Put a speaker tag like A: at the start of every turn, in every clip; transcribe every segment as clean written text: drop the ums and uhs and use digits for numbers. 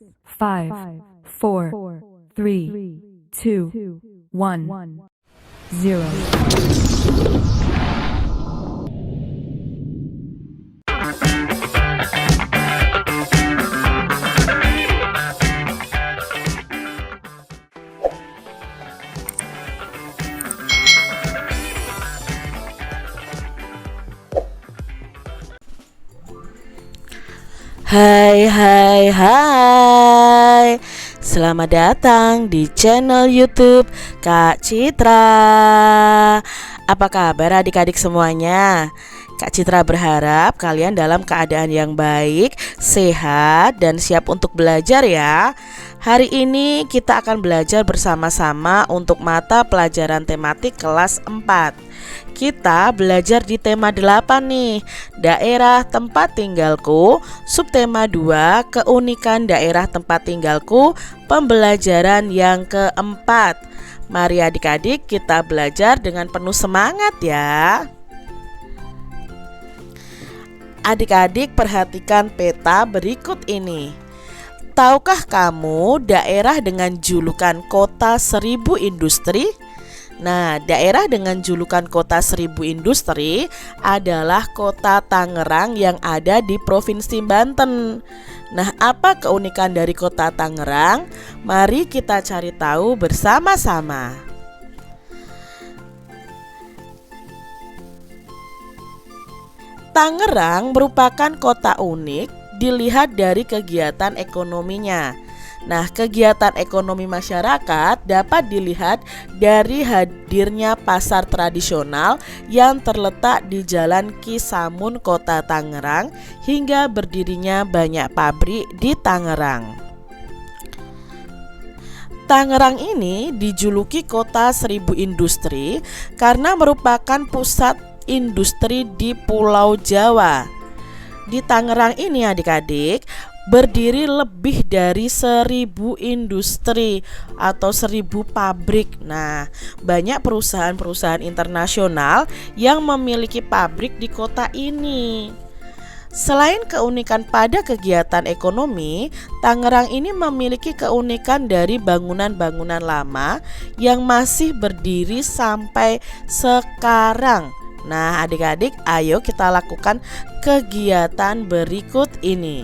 A: 5, 4, 3, 2, 1, 0.
B: Hai, selamat datang di channel YouTube Kak Citra. Apa kabar adik-adik semuanya? Kak Citra berharap kalian dalam keadaan yang baik, sehat, dan siap untuk belajar ya. Hari ini kita akan belajar bersama-sama untuk mata pelajaran tematik kelas 4. Kita belajar di tema 8 nih, daerah tempat tinggalku. Subtema 2, keunikan daerah tempat tinggalku, pembelajaran yang keempat. Mari adik-adik kita belajar dengan penuh semangat ya. Adik-adik perhatikan peta berikut ini. Tahukah kamu daerah dengan julukan kota 1000 industri? Nah, daerah dengan julukan kota 1000 industri adalah kota Tangerang yang ada di Provinsi Banten. Nah, apa keunikan dari kota Tangerang? Mari kita cari tahu bersama-sama. Tangerang merupakan kota unik dilihat dari kegiatan ekonominya. Nah, kegiatan ekonomi masyarakat dapat dilihat dari hadirnya pasar tradisional yang terletak di Jalan Kisamun, Kota Tangerang, hingga berdirinya banyak pabrik di Tangerang. Tangerang ini dijuluki kota 1000 industri karena merupakan pusat industri di Pulau Jawa. Di Tangerang ini adik-adik berdiri lebih dari 1000 industri atau 1000 pabrik. Nah, banyak perusahaan-perusahaan internasional yang memiliki pabrik di kota ini. Selain keunikan pada kegiatan ekonomi, Tangerang ini memiliki keunikan dari bangunan-bangunan lama yang masih berdiri sampai sekarang. Nah, adik-adik, ayo kita lakukan kegiatan berikut ini.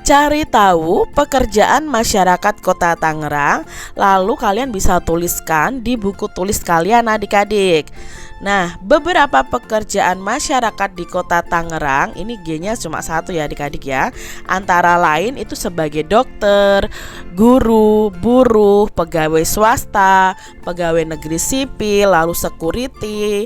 B: Cari tahu pekerjaan masyarakat Kota Tangerang, lalu kalian bisa tuliskan di buku tulis kalian adik-adik. Nah, beberapa pekerjaan masyarakat di Kota Tangerang, ini G-nya cuma satu ya adik-adik ya. Antara lain itu sebagai dokter, guru, buruh, pegawai swasta, pegawai negeri sipil, lalu security,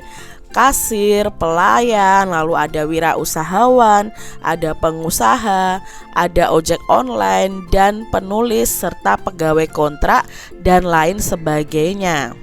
B: kasir, pelayan, lalu ada wirausahawan, ada pengusaha, ada ojek online, dan penulis, serta pegawai kontrak, dan lain sebagainya.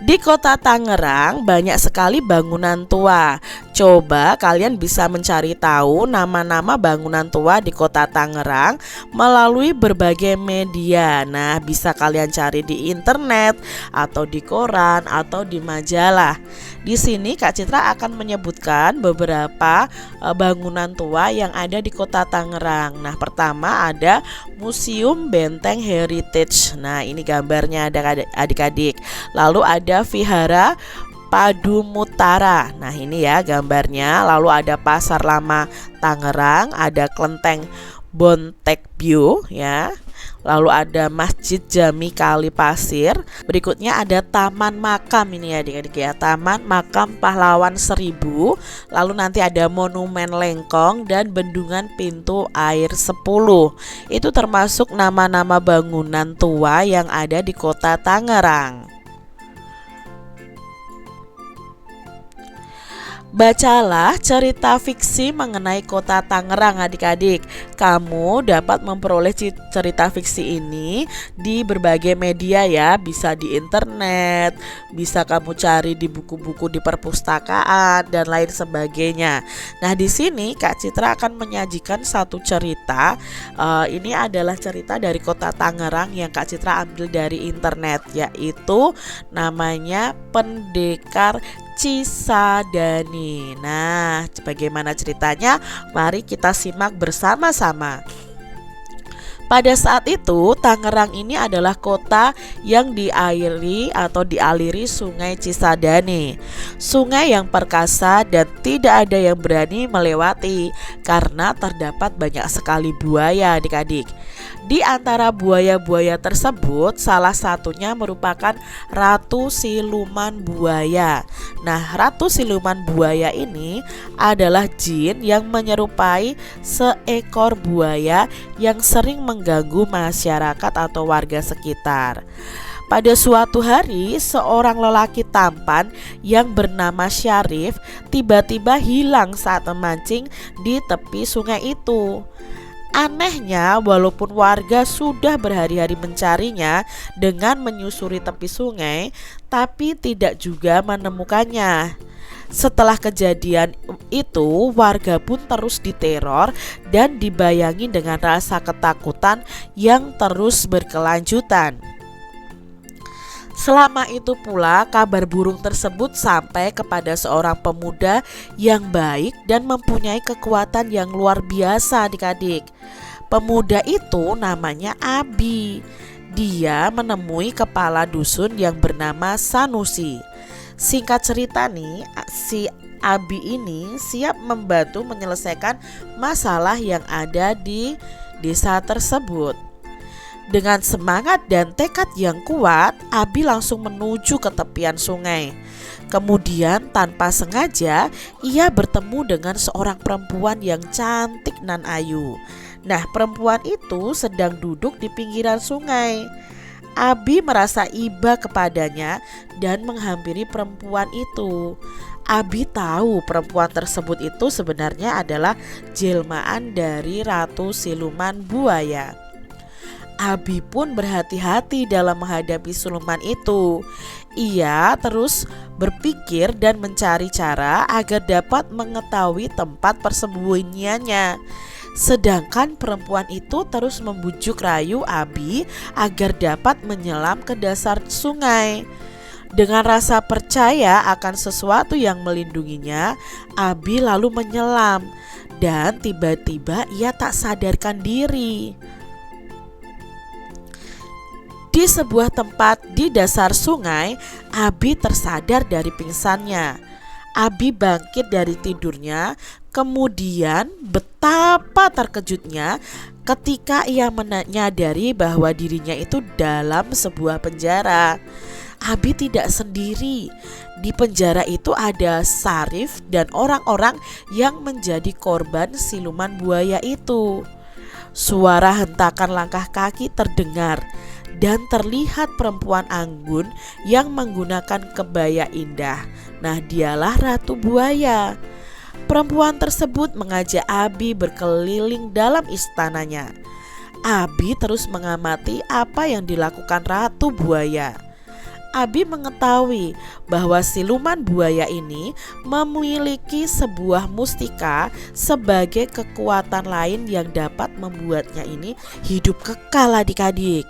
B: Di Kota Tangerang banyak sekali bangunan tua. Coba kalian bisa mencari tahu nama-nama bangunan tua di Kota Tangerang melalui berbagai media. Nah, bisa kalian cari di internet atau di koran atau di majalah. Di sini Kak Citra akan menyebutkan beberapa bangunan tua yang ada di Kota Tangerang. Nah, pertama ada Museum Benteng Heritage. Nah, ini gambarnya ada adik-adik. Lalu ada Vihara Padumutara. Nah, ini ya gambarnya. Lalu ada Pasar Lama Tangerang, ada Klenteng Bontekbyu ya. Lalu ada Masjid Jami Kali Pasir. Berikutnya ada Taman Makam ini ya adik-adik ya, Taman Makam Pahlawan 1000. Lalu nanti ada Monumen Lengkong dan Bendungan Pintu Air 10. Itu termasuk nama-nama bangunan tua yang ada di Kota Tangerang. Bacalah cerita fiksi mengenai Kota Tangerang adik-adik. Kamu dapat memperoleh cerita fiksi ini di berbagai media ya. Bisa di internet, bisa kamu cari di buku-buku di perpustakaan dan lain sebagainya. Nah, di sini Kak Citra akan menyajikan satu cerita. Ini adalah cerita dari Kota Tangerang yang Kak Citra ambil dari internet, yaitu namanya Pendekar Cisadane. Nah, bagaimana ceritanya? Mari kita simak bersama-sama. Pada saat itu, Tangerang ini adalah kota yang dialiri Sungai Cisadane. Sungai yang perkasa dan tidak ada yang berani melewati karena terdapat banyak sekali buaya, adik-adik. Di antara buaya-buaya tersebut, salah satunya merupakan Ratu Siluman Buaya. Nah, Ratu Siluman Buaya ini adalah jin yang menyerupai seekor buaya yang sering mengganggu masyarakat atau warga sekitar. Pada suatu hari, seorang lelaki tampan yang bernama Syarif tiba-tiba hilang saat memancing di tepi sungai itu. Anehnya, walaupun warga sudah berhari-hari mencarinya dengan menyusuri tepi sungai, tapi tidak juga menemukannya. Setelah kejadian itu, warga pun terus diteror dan dibayangi dengan rasa ketakutan yang terus berkelanjutan. Selama itu pula kabar burung tersebut sampai kepada seorang pemuda yang baik dan mempunyai kekuatan yang luar biasa, adik-adik. Pemuda itu namanya Abi. Dia menemui kepala dusun yang bernama Sanusi. Singkat cerita nih, si Abi ini siap membantu menyelesaikan masalah yang ada di desa tersebut. Dengan semangat dan tekad yang kuat, Abi langsung menuju ke tepian sungai. Kemudian tanpa sengaja ia bertemu dengan seorang perempuan yang cantik nan ayu. Nah, perempuan itu sedang duduk di pinggiran sungai. Abi merasa iba kepadanya dan menghampiri perempuan itu. Abi tahu perempuan tersebut itu sebenarnya adalah jelmaan dari Ratu Siluman Buaya. Abi pun berhati-hati dalam menghadapi siluman itu. Ia terus berpikir dan mencari cara agar dapat mengetahui tempat persembunyiannya. Sedangkan perempuan itu terus membujuk rayu Abi agar dapat menyelam ke dasar sungai. Dengan rasa percaya akan sesuatu yang melindunginya, Abi lalu menyelam dan tiba-tiba ia tak sadarkan diri. Di sebuah tempat di dasar sungai, Abi tersadar dari pingsannya. Abi bangkit dari tidurnya, kemudian betapa terkejutnya ketika ia menyadari bahwa dirinya itu dalam sebuah penjara. Abi tidak sendiri. Di penjara itu ada Syarif dan orang-orang yang menjadi korban siluman buaya itu. Suara hentakan langkah kaki terdengar dan terlihat perempuan anggun yang menggunakan kebaya indah. Nah, dialah Ratu Buaya. Perempuan tersebut mengajak Abi berkeliling dalam istananya. Abi terus mengamati apa yang dilakukan Ratu Buaya. Abi mengetahui bahwa siluman buaya ini memiliki sebuah mustika sebagai kekuatan lain yang dapat membuatnya ini hidup kekal, adik-adik.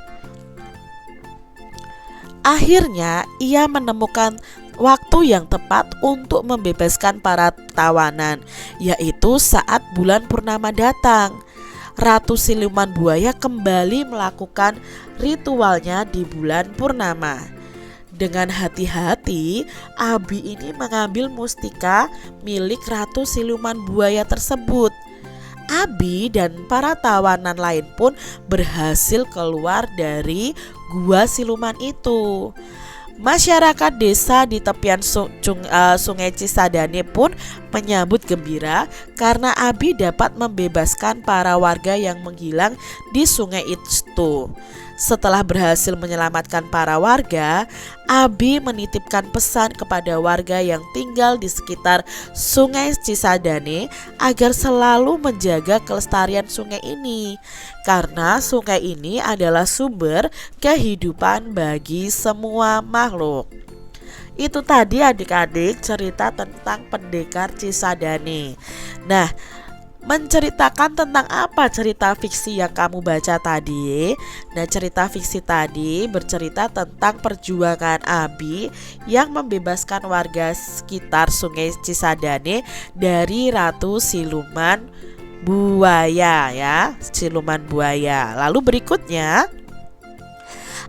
B: Akhirnya ia menemukan waktu yang tepat untuk membebaskan para tawanan, yaitu saat bulan purnama datang. Ratu Siluman Buaya kembali melakukan ritualnya di bulan purnama. Dengan hati-hati, Abi ini mengambil mustika milik Ratu Siluman Buaya tersebut. Abi dan para tawanan lain pun berhasil keluar dari gua siluman itu. Masyarakat desa di tepian sungai Cisadane pun menyambut gembira karena Abi dapat membebaskan para warga yang menghilang di sungai itu. Setelah berhasil menyelamatkan para warga, Abi menitipkan pesan kepada warga yang tinggal di sekitar sungai Cisadane agar selalu menjaga kelestarian sungai ini, karena sungai ini adalah sumber kehidupan bagi semua makhluk. Itu tadi adik-adik cerita tentang pendekar Cisadane. Nah, Menceritakan tentang apa cerita fiksi yang kamu baca tadi? Nah, cerita fiksi tadi bercerita tentang perjuangan Abi yang membebaskan warga sekitar Sungai Cisadane dari Ratu Siluman Buaya ya, siluman buaya. Lalu berikutnya,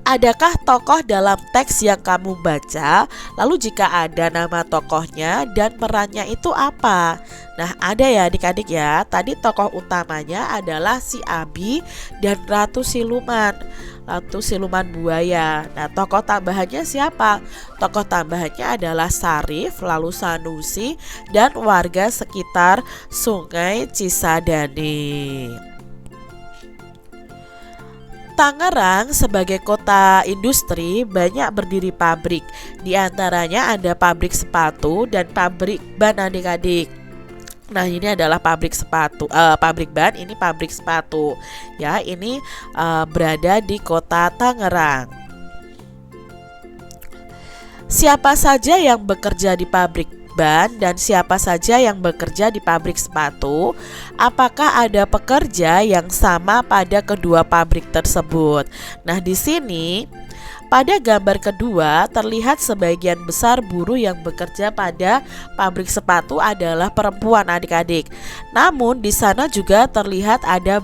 B: adakah tokoh dalam teks yang kamu baca? Lalu jika ada, nama tokohnya dan perannya itu apa? Nah, ada ya adik-adik ya. Tadi tokoh utamanya adalah si Abi dan Ratu Siluman Buaya. Nah, tokoh tambahannya siapa? Tokoh tambahannya adalah Sarif, lalu Sanusi, dan warga sekitar Sungai Cisadane. Tangerang sebagai kota industri banyak berdiri pabrik. Di antaranya ada pabrik sepatu dan pabrik ban adik-adik. Nah, ini adalah pabrik sepatu, pabrik ban, ini pabrik sepatu. Ya, ini berada di kota Tangerang. Siapa saja yang bekerja di pabrik ban dan siapa saja yang bekerja di pabrik sepatu? Apakah ada pekerja yang sama pada kedua pabrik tersebut? Nah, di sini pada gambar kedua terlihat sebagian besar buruh yang bekerja pada pabrik sepatu adalah perempuan adik-adik. Namun di sana juga terlihat ada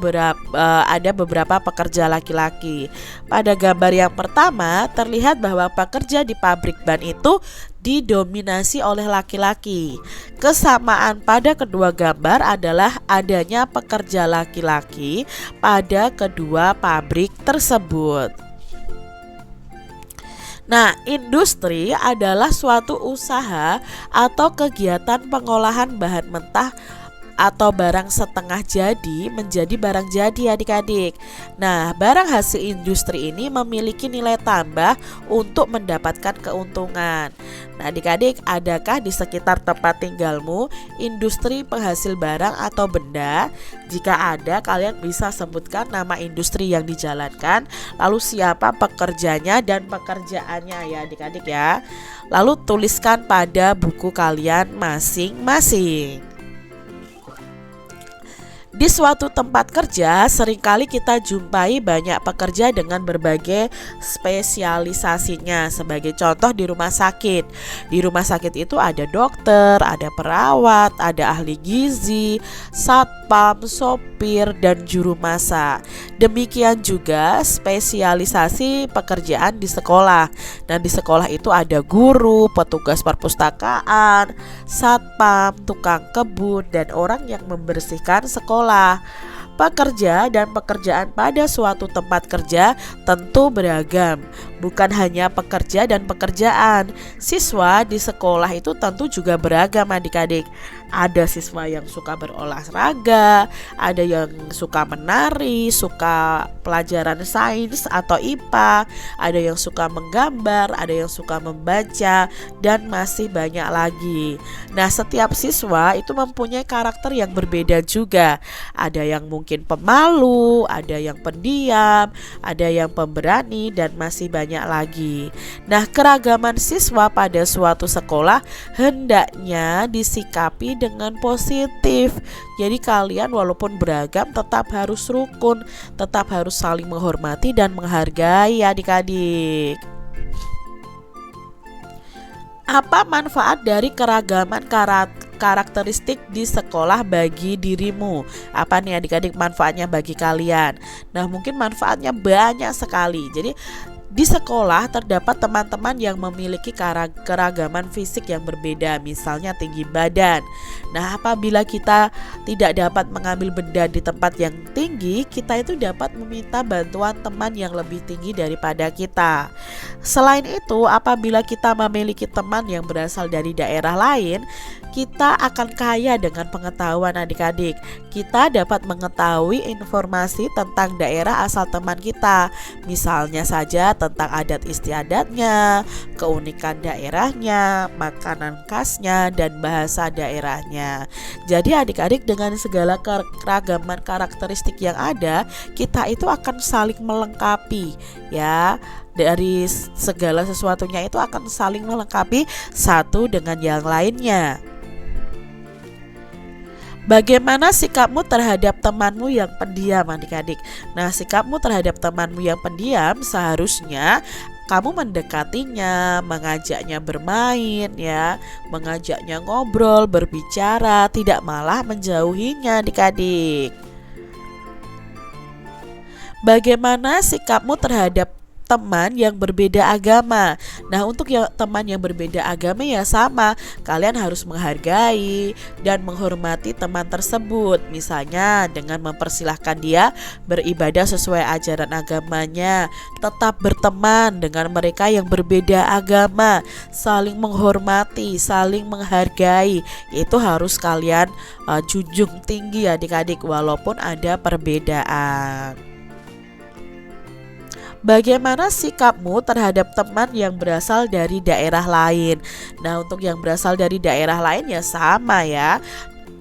B: beberapa pekerja laki-laki. Pada gambar yang pertama terlihat bahwa pekerja di pabrik ban itu didominasi oleh laki-laki. Kesamaan pada kedua gambar adalah adanya pekerja laki-laki pada kedua pabrik tersebut. Nah, industri adalah suatu usaha atau kegiatan pengolahan bahan mentah atau barang setengah jadi menjadi barang jadi adik-adik. Nah, barang hasil industri ini memiliki nilai tambah untuk mendapatkan keuntungan. Nah, adik-adik, adakah di sekitar tempat tinggalmu industri penghasil barang atau benda? Jika ada, kalian bisa sebutkan nama industri yang dijalankan, lalu siapa pekerjanya dan pekerjaannya ya adik-adik ya. Lalu tuliskan pada buku kalian masing-masing. Di suatu tempat kerja, seringkali kita jumpai banyak pekerja dengan berbagai spesialisasinya. Sebagai contoh di rumah sakit. Di rumah sakit itu ada dokter, ada perawat, ada ahli gizi, satpam, sopir, dan juru masak. Demikian juga spesialisasi pekerjaan di sekolah. Dan di sekolah itu ada guru, petugas perpustakaan, satpam, tukang kebun, dan orang yang membersihkan sekolah. Pekerja dan pekerjaan pada suatu tempat kerja tentu beragam. Bukan hanya pekerja dan pekerjaan. Siswa di sekolah itu tentu juga beragam adik-adik. Ada siswa yang suka berolahraga, ada yang suka menari, suka pelajaran sains atau IPA, ada yang suka menggambar, ada yang suka membaca, dan masih banyak lagi. Nah, setiap siswa itu mempunyai karakter yang berbeda juga. Ada yang mungkin pemalu, ada yang pendiam, ada yang pemberani, dan masih banyak lagi. Nah, keragaman siswa pada suatu sekolah hendaknya disikapi dengan positif. Jadi kalian walaupun beragam tetap harus rukun, tetap harus saling menghormati dan menghargai adik-adik. Apa manfaat dari keragaman karakteristik di sekolah bagi dirimu? Apa nih adik-adik manfaatnya bagi kalian? Nah, mungkin manfaatnya banyak sekali. Jadi di sekolah terdapat teman-teman yang memiliki keragaman fisik yang berbeda, misalnya tinggi badan. Nah, apabila kita tidak dapat mengambil benda di tempat yang tinggi, kita itu dapat meminta bantuan teman yang lebih tinggi daripada kita. Selain itu, apabila kita memiliki teman yang berasal dari daerah lain, kita akan kaya dengan pengetahuan adik-adik. Kita dapat mengetahui informasi tentang daerah asal teman kita. Misalnya saja tentang adat istiadatnya, keunikan daerahnya, makanan khasnya, dan bahasa daerahnya. Jadi adik-adik, dengan segala keragaman karakteristik yang ada, kita itu akan saling melengkapi ya. Dari segala sesuatunya itu akan saling melengkapi satu dengan yang lainnya. Bagaimana sikapmu terhadap temanmu yang pendiam, adik-adik? Nah, sikapmu terhadap temanmu yang pendiam seharusnya kamu mendekatinya, mengajaknya bermain ya, mengajaknya ngobrol, berbicara, tidak malah menjauhinya, adik-adik. Bagaimana sikapmu terhadap teman yang berbeda agama? Nah, untuk teman yang berbeda agama ya sama, kalian harus menghargai dan menghormati teman tersebut. Misalnya dengan mempersilahkan dia beribadah sesuai ajaran agamanya. Tetap berteman dengan mereka yang berbeda agama, saling menghormati, saling menghargai. Itu harus kalian junjung tinggi adik-adik, walaupun ada perbedaan. Bagaimana sikapmu terhadap teman yang berasal dari daerah lain? Nah, untuk yang berasal dari daerah lain ya sama ya.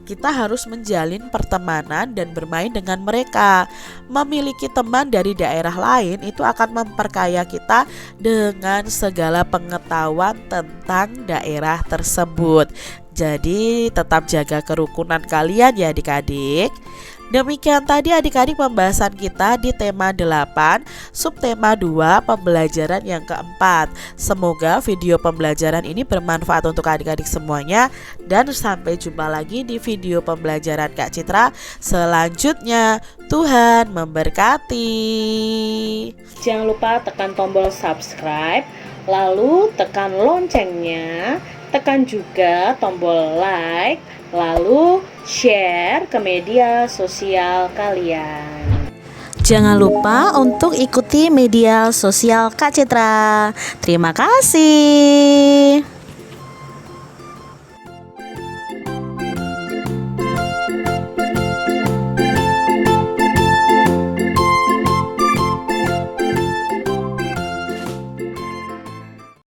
B: Kita harus menjalin pertemanan dan bermain dengan mereka. Memiliki teman dari daerah lain itu akan memperkaya kita dengan segala pengetahuan tentang daerah tersebut. Jadi tetap jaga kerukunan kalian ya adik-adik. Demikian tadi adik-adik pembahasan kita di tema 8, subtema 2, pembelajaran yang keempat. Semoga video pembelajaran ini bermanfaat untuk adik-adik semuanya. Dan sampai jumpa lagi di video pembelajaran Kak Citra selanjutnya. Tuhan memberkati. Jangan lupa tekan tombol subscribe, lalu tekan loncengnya, tekan juga tombol like, lalu share ke media sosial kalian.
C: Jangan lupa untuk ikuti media sosial Kak Citra. Terima kasih.